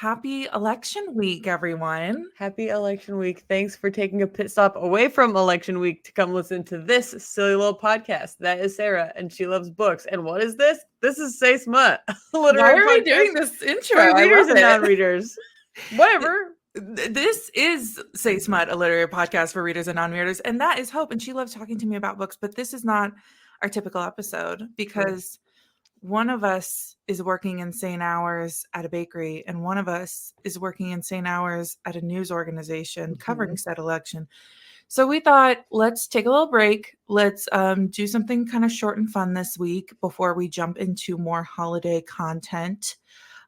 happy election week, everyone. Happy election week. Thanks for taking a pit stop away from election week to come listen to this silly little podcast. That is Sarah, and she loves books. And what is this? This is Say Smut, Why are we doing this intro? for readers and it. non-readers. Whatever. This is Say Smut, a literary podcast for readers and non-readers, and that is Hope, and she loves talking to me about books, but this is not our typical episode because one of us is working insane hours at a bakery and one of us is working insane hours at a news organization covering said election. So we thought, let's take a little break. Let's do something kind of short and fun this week before we jump into more holiday content.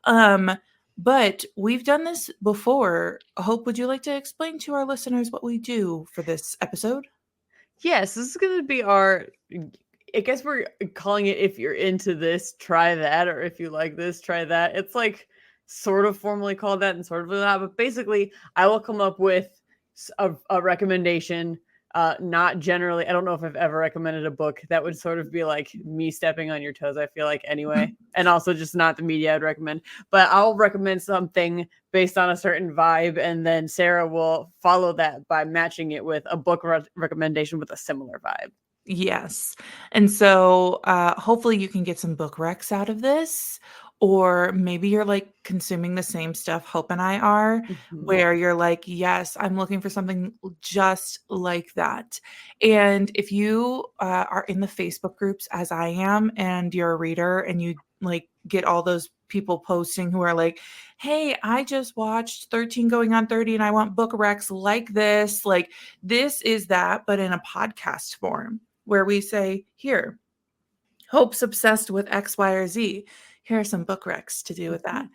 But we've done this before. Hope, would you like to explain to our listeners what we do for this episode? Yes, this is going to be our... I guess we're calling it if you're into this, try that, or if you like this, try that. It's like sort of formally called that and sort of not, but basically I will come up with a recommendation. Not generally, I don't know if I've ever recommended a book that would sort of be like me stepping on your toes, I feel like, anyway, and also just not the media I'd recommend, but I'll recommend something based on a certain vibe, and then Sarah will follow that by matching it with a book recommendation with a similar vibe. Yes. And so hopefully you can get some book recs out of this, or maybe you're like consuming the same stuff Hope and I are, where you're like, yes, I'm looking for something just like that. And if you are in the Facebook groups as I am, and you're a reader and you like get all those people posting who are like, hey, I just watched 13 Going on 30 and I want book recs like this. Like, this is that, but in a podcast form, where we say, here, Hope's obsessed with X, Y, or Z. Here are some book recs to do with that.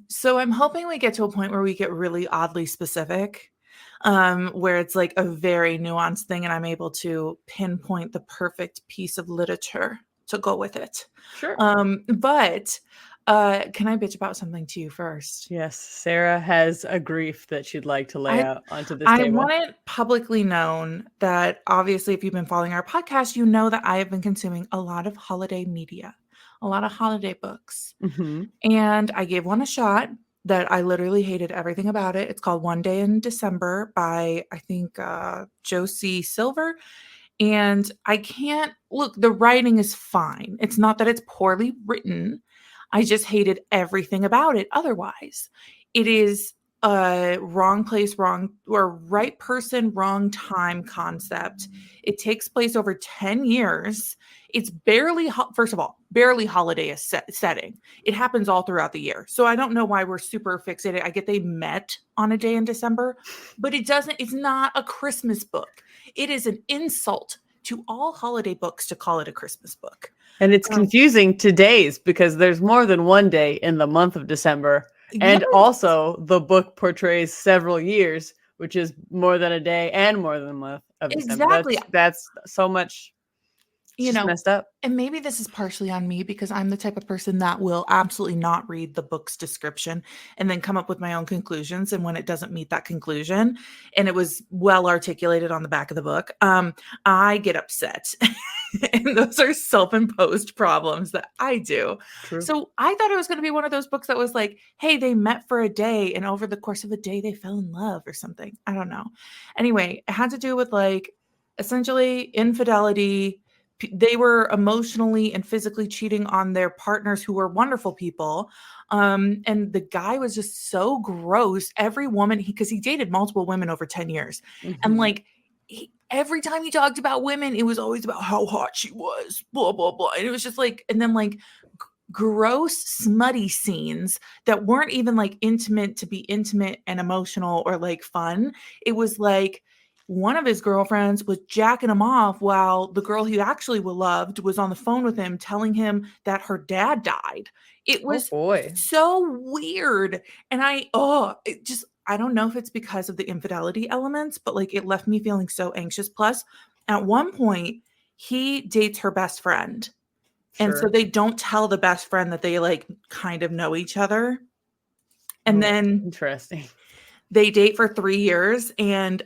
So I'm hoping we get to a point where we get really oddly specific, where it's like a very nuanced thing and I'm able to pinpoint the perfect piece of literature to go with it. Sure. But can I bitch about something to you first? Yes, Sarah has a grief that she'd like to lay out onto this table. I want it publicly known that obviously if you've been following our podcast, you know that I have been consuming a lot of holiday media, a lot of holiday books. And I gave one a shot that I literally hated everything about it. It's called One Day in December by, I think, Josie Silver. And I can't, look, the writing is fine. It's not that it's poorly written. I just hated everything about it. Otherwise, it is a wrong place, wrong, or right person, wrong time concept. It takes place over 10 years. It's barely, first of all, barely holiday setting. It happens all throughout the year. So I don't know why we're super fixated. I get they met on a day in December, but it's not a Christmas book. It is an insult to all holiday books to call it a Christmas book. And it's confusing to days because there's more than one day in the month of December. And also the book portrays several years, which is more than a day and more than a month of December. Exactly. That's so much, messed up. And maybe this is partially on me because I'm the type of person that will absolutely not read the book's description and then come up with my own conclusions. And when it doesn't meet that conclusion, and it was well articulated on the back of the book, I get upset. And those are self-imposed problems that I do. True. So I thought it was going to be one of those books that was like, hey, they met for a day and over the course of a day, they fell in love or something. I don't know. Anyway, it had to do with like essentially infidelity. They were emotionally and physically cheating on their partners who were wonderful people. And the guy was just so gross. Every woman, because he dated multiple women over 10 years. And like, every time he talked about women, it was always about how hot she was, blah, blah, blah. And it was just like, and then like gross, smutty scenes that weren't even like intimate to be intimate and emotional or like fun. It was like one of his girlfriends was jacking him off while the girl he actually loved was on the phone with him telling him that her dad died. It was so weird. And I don't know if it's because of the infidelity elements, but like it left me feeling so anxious. Plus, at one point, he dates her best friend. Sure. And so they don't tell the best friend that they like kind of know each other. And then interesting. They date for 3 years and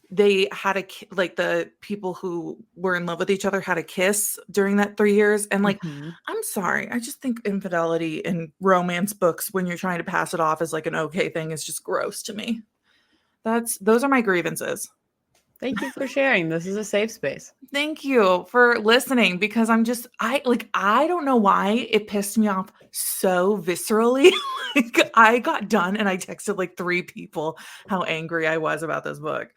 they had like the people who were in love with each other had a kiss during that 3 years, and like, Mhm. I'm sorry, I just think infidelity in romance books when you're trying to pass it off as like an okay thing is just gross to me. Those are my grievances. Thank you for sharing. This is a safe space. Thank you for listening, because I don't know why it pissed me off so viscerally. Like, I got done and I texted like 3 people how angry I was about this book.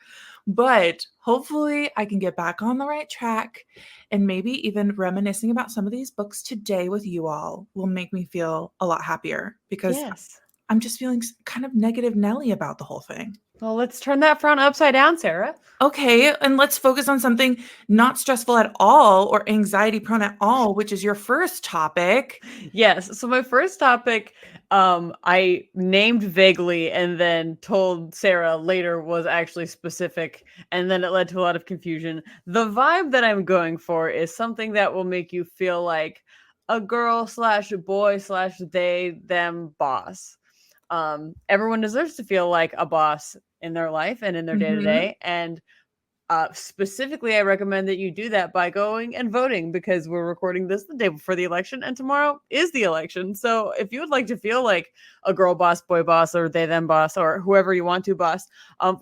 But hopefully I can get back on the right track, and maybe even reminiscing about some of these books today with you all will make me feel a lot happier, because Yes. I'm just feeling kind of negative Nelly about the whole thing. Well, let's turn that frown upside down, Sarah. Okay, and let's focus on something not stressful at all or anxiety prone at all, which is your first topic. Yes. So my first topic, I named vaguely and then told Sarah later was actually specific, and then it led to a lot of confusion. The vibe that I'm going for is something that will make you feel like a girl slash a boy slash they them boss. Everyone deserves to feel like a boss in their life and in their day to Mhm. day, and specifically, I recommend that you do that by going and voting, because we're recording this the day before the election, and tomorrow is the election. So if you would like to feel like a girl boss, boy boss, or they them boss, or whoever you want to boss,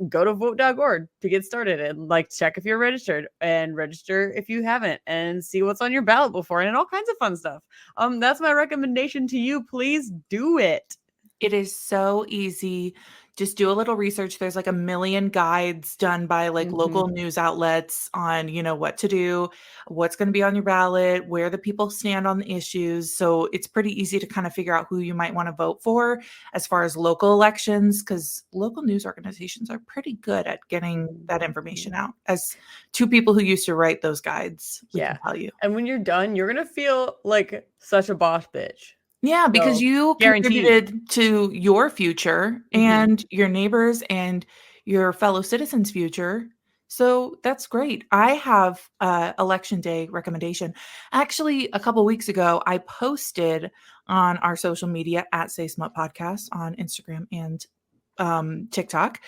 go to vote.org to get started, and like check if you're registered, and register if you haven't, and see what's on your ballot before, and all kinds of fun stuff. That's my recommendation to you. Please do it. It is so easy. Just do a little research. There's like a million guides done by like Hmm. local news outlets on, what to do, what's going to be on your ballot, where the people stand on the issues. So it's pretty easy to kind of figure out who you might want to vote for as far as local elections, because local news organizations are pretty good at getting that information out. As two people who used to write those guides, we can Yeah. tell you. And when you're done, you're going to feel like such a boss bitch. Yeah, because So, you guaranteed. contributed to your future Mhm. and your neighbors and your fellow citizens' future. So that's great. I have a election day recommendation. Actually, a couple weeks ago, I posted on our social media at saysmutpodcast on Instagram and TikTok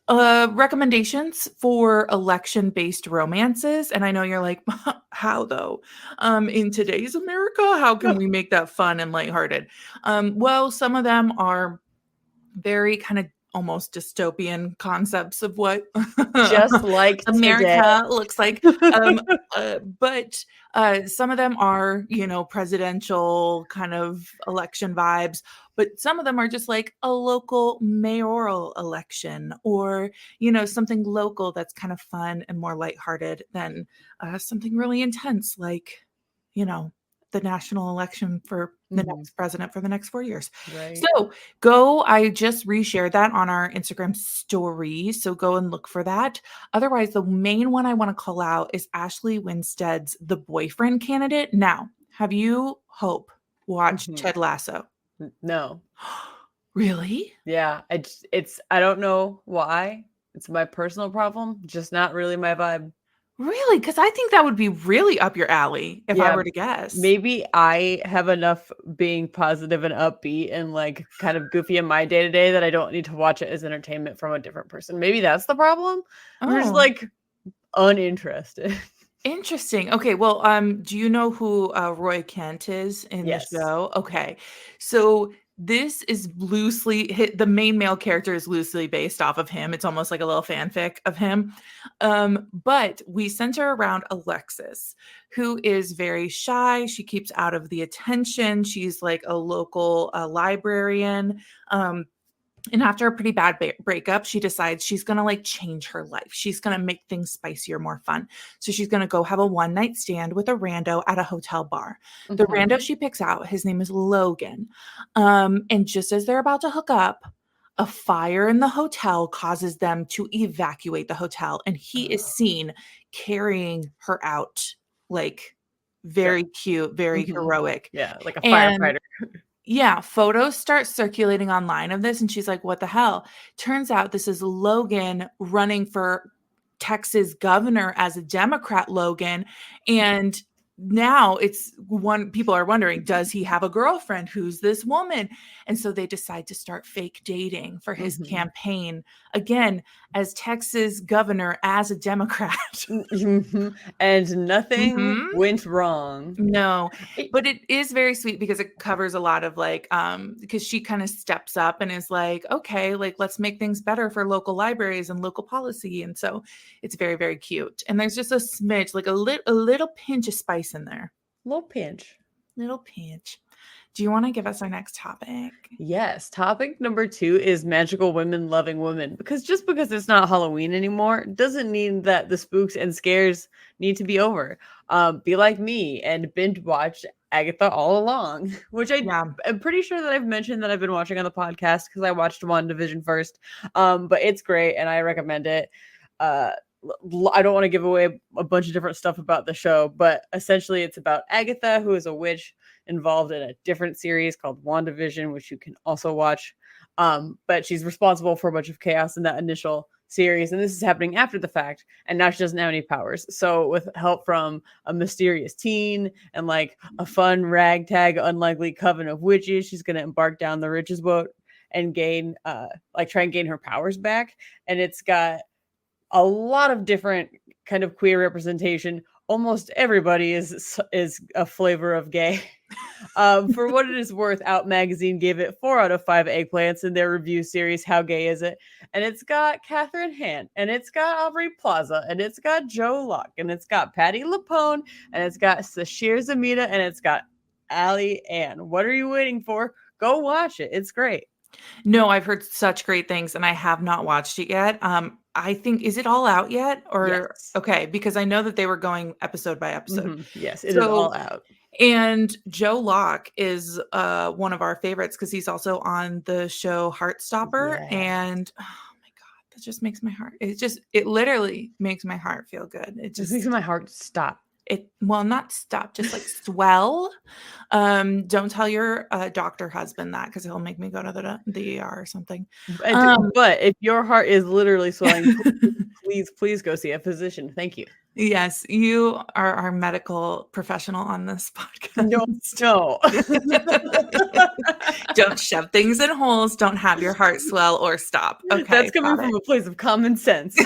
recommendations for election-based romances. And I know you're like, how though? In today's America, how can we make that fun and lighthearted? Well, some of them are very kind of almost dystopian concepts of what Just like today. America looks like. Um, but some of them are, presidential kind of election vibes, but some of them are just like a local mayoral election, or, something local that's kind of fun and more lighthearted than something really intense, like, you know, the national election for the Mhm. next president for the next 4 years. Right. So I just reshared that on our Instagram story. So go and look for that. Otherwise, the main one I want to call out is Ashley Winstead's The Boyfriend Candidate. Now, have you, Hope, watched Mhm. Ted Lasso? No. Really? Yeah, I don't know why. It's my personal problem, just not really my vibe. Really? Because I think that would be really up your alley if I Yeah, were to guess. maybe I have enough being positive and upbeat and like kind of goofy in my day to day that I don't need to watch it as entertainment from a different person. Maybe that's the problem. I'm just Oh, like uninterested. interesting. Okay, well, do you know who Roy Kent is in the Yes. show? Okay, so this is the main male character is loosely based off of him. It's almost like a little fanfic of him. But we center around Alexis, who is very shy. She keeps out of the attention. She's like a local librarian. And after a pretty bad breakup, she decides she's going to like change her life. She's going to make things spicier, more fun. So she's going to go have a one night stand with a rando at a hotel bar. The Mhm. rando she picks out, his name is Logan. And just as they're about to hook up, a fire in the hotel causes them to evacuate the hotel. And he is Oh, seen carrying her out, like sure. very cute, very Mhm. heroic. Yeah, like a And firefighter. yeah, photos start circulating online of this, and she's like, "What the hell?" Turns out this is Logan running for Texas governor as a Democrat, Logan, and now it's one people are wondering, does he have a girlfriend? Who's this woman? And so they decide to start fake dating for his campaign, again, as Texas governor, as a Democrat. And nothing Mhm. went wrong. No, It- but it is very sweet because it covers a lot of like, because she kind of steps up and is like, okay, like let's make things better for local libraries and local policy. And so it's very, very cute. And there's just a smidge, like a little pinch of spice in there. Little pinch. Little pinch. Do you want to give us our next topic? Yes, topic number 2 is magical women loving women. Because just because it's not Halloween anymore doesn't mean that the spooks and scares need to be over. Be like me and binge watch Agatha all along, which Yeah. I'm pretty sure that I've mentioned that I've been watching on the podcast because I watched WandaVision first. But it's great and I recommend it. I don't want to give away a bunch of different stuff about the show, but essentially it's about Agatha, who is a witch involved in a different series called WandaVision, which you can also watch. But she's responsible for a bunch of chaos in that initial series, and this is happening after the fact, and now she doesn't have any powers. So with help from a mysterious teen and like a fun ragtag unlikely coven of witches, she's going to embark down the riches boat and gain try and gain her powers back. And it's got a lot of different kind of queer representation. Almost everybody is a flavor of gay. For what it is worth, Out Magazine gave it 4 out of 5 eggplants in their review series, How Gay Is It? And it's got Catherine Hahn, and it's got Aubrey Plaza, and it's got Joe Locke, and it's got Patty LuPone, and it's got Sashir Zamita, and it's got Ali Ann. What are you waiting for? Go watch it. It's great. No, I've heard such great things and I have not watched it yet. I think, is it all out yet? Or Yes. okay, because I know that they were going episode by episode. Yes, it is all out. And Joe Locke is one of our favorites because he's also on the show Heartstopper. Yes. And oh my God, that just makes my heart. It literally makes my heart feel good. It just makes my heart stop. Not stop, just like swell. Don't tell your doctor husband that because he'll make me go to the ER or something. But if your heart is literally swelling, please go see a physician. Thank you. Yes, you are our medical professional on this podcast. No. Don't shove things in holes. Don't have your heart swell or stop. Okay. That's coming from a place of common sense.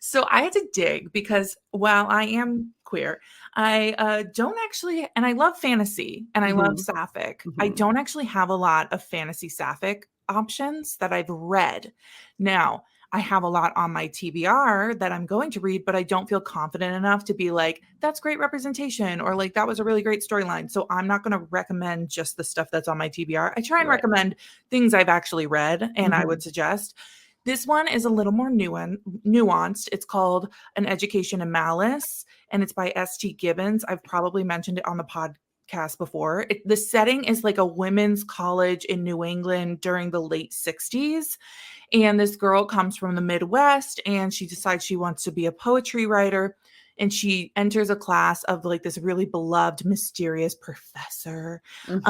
So I had to dig because while I am queer, I don't actually, and I love fantasy and I love sapphic. I don't actually have a lot of fantasy sapphic options that I've read. Now, I have a lot on my TBR that I'm going to read, but I don't feel confident enough to be like, that's great representation or like, that was a really great storyline. So I'm not going to recommend just the stuff that's on my TBR. I try and recommend things I've actually read and I would suggest. This one is a little more nuanced. It's called An Education in Malice and it's by S.T. Gibbons. I've probably mentioned it on the podcast before. The setting is like a women's college in New England during the late 60s. And this girl comes from the Midwest and she decides she wants to be a poetry writer. And she enters a class of like this really beloved, mysterious professor. And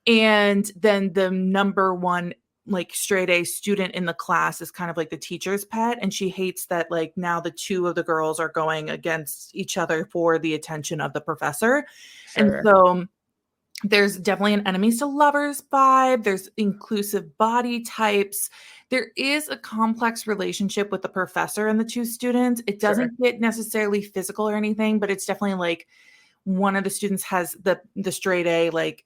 then the number one like straight A student in the class is kind of like the teacher's pet. And she hates that like now the two of the girls are going against each other for the attention of the professor. Sure. And so there's definitely an enemies to lovers vibe. There's inclusive body types. There is a complex relationship with the professor and the two students. It doesn't get necessarily physical or anything, but it's definitely like one of the students has the straight A, like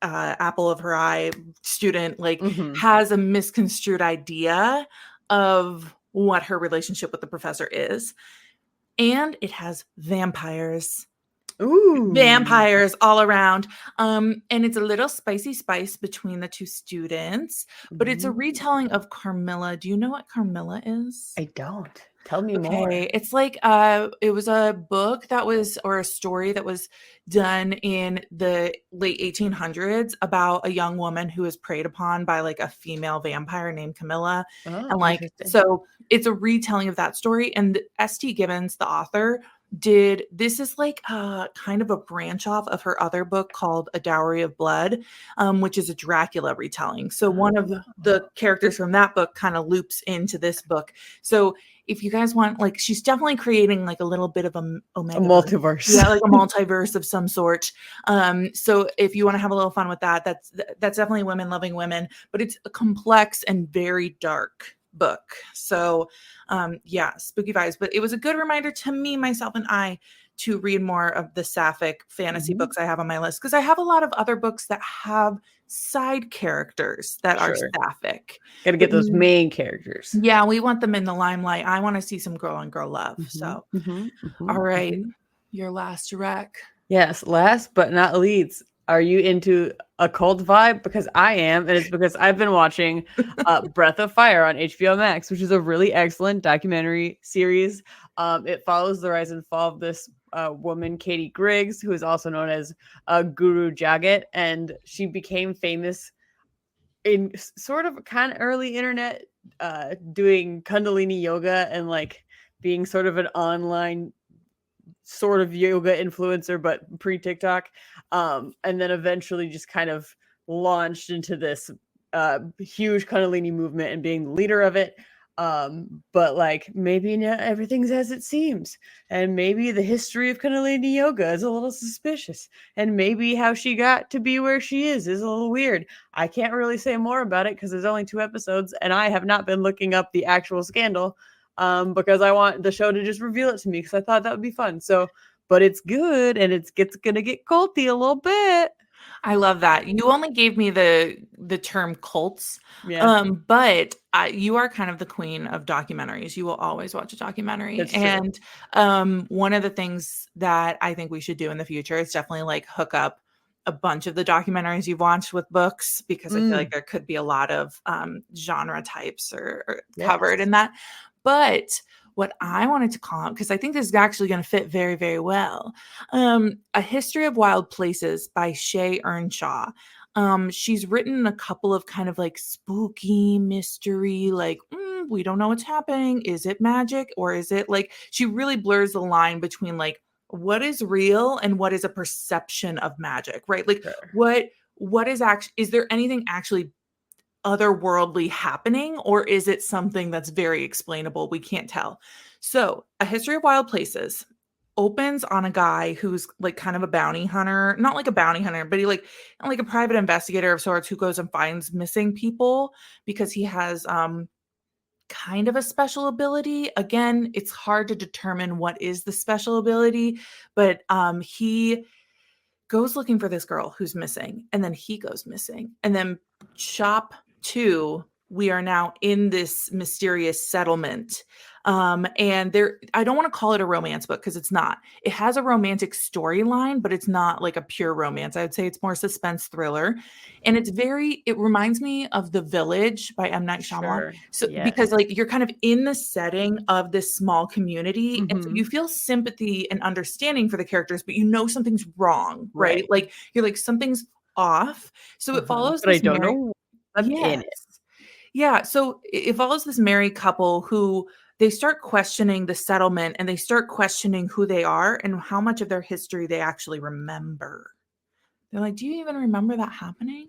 apple of her eye student, like has a misconstrued idea of what her relationship with the professor is. And it has vampires. Ooh. Vampires all around. And it's a little spicy spice between the two students, but it's a retelling of Carmilla. Do you know what Carmilla is? I don't. Tell me more. It's like it was a book that was, or a story that was done in the late 1800s about a young woman who was preyed upon by like a female vampire named Camilla. And like, so it's a retelling of that story. And S.T. Gibbons, the author, this is like kind of a branch off of her other book called A Dowry of Blood, which is a Dracula retelling. So one of the characters from that book kind of loops into this book. So if you guys want, like, she's definitely creating like a little bit of a omega, multiverse. yeah, like a multiverse of some sort. So if you want to have a little fun with that, that's definitely women loving women, but it's a complex and very dark book. So yeah, spooky vibes. But it was a good reminder to me, myself, and I to read more of the sapphic fantasy books I have on my list, because I have a lot of other books that have side characters that are sapphic. Gotta get those main characters. Yeah, we want them in the limelight. I want to see some girl on girl love. So, all right, your last rec. Yes, last but not least, are you into a cult vibe? Because I am, and it's because I've been watching Breath of Fire on HBO Max, which is a really excellent documentary series. It follows the rise and fall of this woman, Katie Griggs, who is also known as Guru Jagat, and she became famous in sort of kind of early internet, doing Kundalini yoga and like being sort of an online sort of yoga influencer, but pre-TikTok, and then eventually just kind of launched into this huge Kundalini movement and being the leader of it. But like maybe not everything's as it seems, and maybe the history of Kundalini yoga is a little suspicious, and maybe how she got to be where she is a little weird. I can't really say more about it because there's only 2 episodes, and I have not been looking up the actual scandal, because I want the show to just reveal it to me, because I thought that would be fun. So, but it's good, and it's gonna get culty a little bit. I love that. You only gave me the term cults, but you are kind of the queen of documentaries. You will always watch a documentary. That's true. And one of the things that I think we should do in the future is definitely like hook up a bunch of the documentaries you've watched with books, because I feel like there could be a lot of genre types or covered in that. But what I wanted to call out, because I think this is actually going to fit very, very well, A History of Wild Places by Shay Earnshaw. She's written a couple of kind of like spooky mystery, like, we don't know what's happening. Is it magic, or is it like, she really blurs the line between like what is real and what is a perception of magic, right? Like what is actually, is there anything actually otherworldly happening, or is it something that's very explainable? We can't tell. So, A History of Wild Places opens on a guy who's like kind of a bounty hunter, not like a bounty hunter, but he like a private investigator of sorts, who goes and finds missing people because he has kind of a special ability. Again, it's hard to determine what is the special ability, but he goes looking for this girl who's missing, and then he goes missing, and then chop to, we are now in this mysterious settlement. And there, I don't want to call it a romance book, because it's not. It has a romantic storyline, but it's not like a pure romance. I would say it's more suspense thriller. And it reminds me of The Village by M. Night Shyamalan. So because like you're kind of in the setting of this small community, and so you feel sympathy and understanding for the characters, but you know something's wrong, right? Like you're like, something's off. So it follows but I don't know. I'm in it. Yeah. So it follows this married couple who they start questioning the settlement, and they start questioning who they are and how much of their history they actually remember. They're like, do you even remember that happening?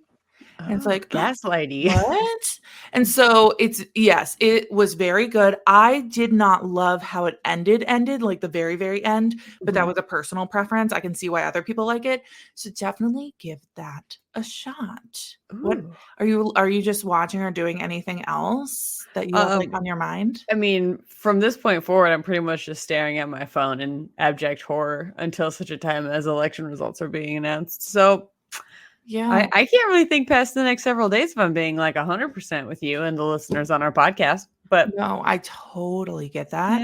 And it's like, gaslighty. What? And so it was very good. I did not love how it ended like the very, very end, but that was a personal preference. I can see why other people like it. So definitely give that a shot. What are you just watching or doing anything else that you have like on your mind? I mean, from this point forward, I'm pretty much just staring at my phone in abject horror until such a time as election results are being announced. So yeah, I can't really think past the next several days if I'm being like 100% with you and the listeners on our podcast. But no, I totally get that.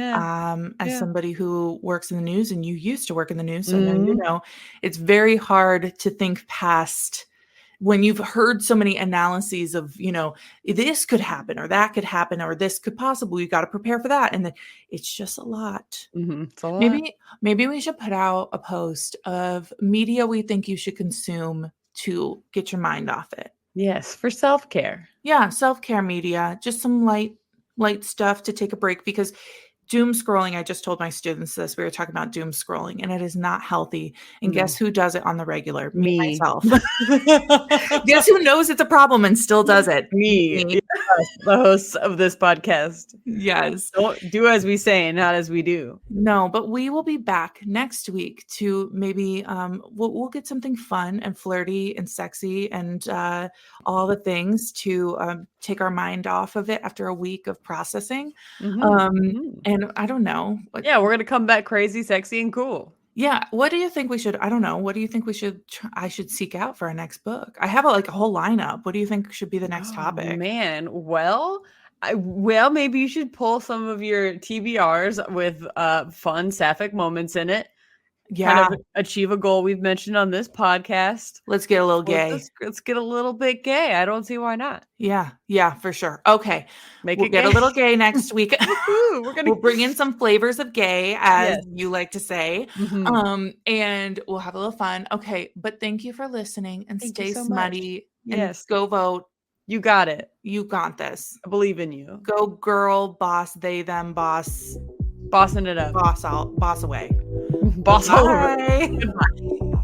As somebody who works in the news, and you used to work in the news, so now you know, it's very hard to think past when you've heard so many analyses of, you know, this could happen or that could happen or this could possibly, you got to prepare for that. And then it's just a lot. It's a lot. Maybe we should put out a post of media we think you should consume to get your mind off it. Yes, for self-care. Yeah, self-care media, just some light stuff to take a break, because doom scrolling, I just told my students this. We were talking about doom scrolling, and it is not healthy. And guess No. who does it on the regular? Me, Me. myself. Guess who knows it's a problem and still does it? Me. Me. Yes, the hosts of this podcast. Yes. Don't do as we say and not as we do. No, but we will be back next week to maybe we'll get something fun and flirty and sexy and all the things to take our mind off of it after a week of processing. And I don't know. Yeah, we're gonna come back crazy, sexy, and cool. Yeah, what do you think we should? I don't know. What do you think we should? I should seek out for our next book. I have a whole lineup. What do you think should be the next topic? Man, well, maybe you should pull some of your TBRs with fun sapphic moments in it. Yeah, Kind of achieve a goal we've mentioned on this podcast. let's get a little gay. Let's get a little bit gay. I don't see why not. Yeah, for sure. Okay, We'll get a little gay next week. We'll bring in some flavors of gay, as you like to say, and we'll have a little fun. Okay, but thank you for listening, and stay smutty. And go vote. You got it. You got this. I believe in you. Go girl, boss, they, them, boss. Bossing it up. Boss out. Boss away. Boss over. Goodbye.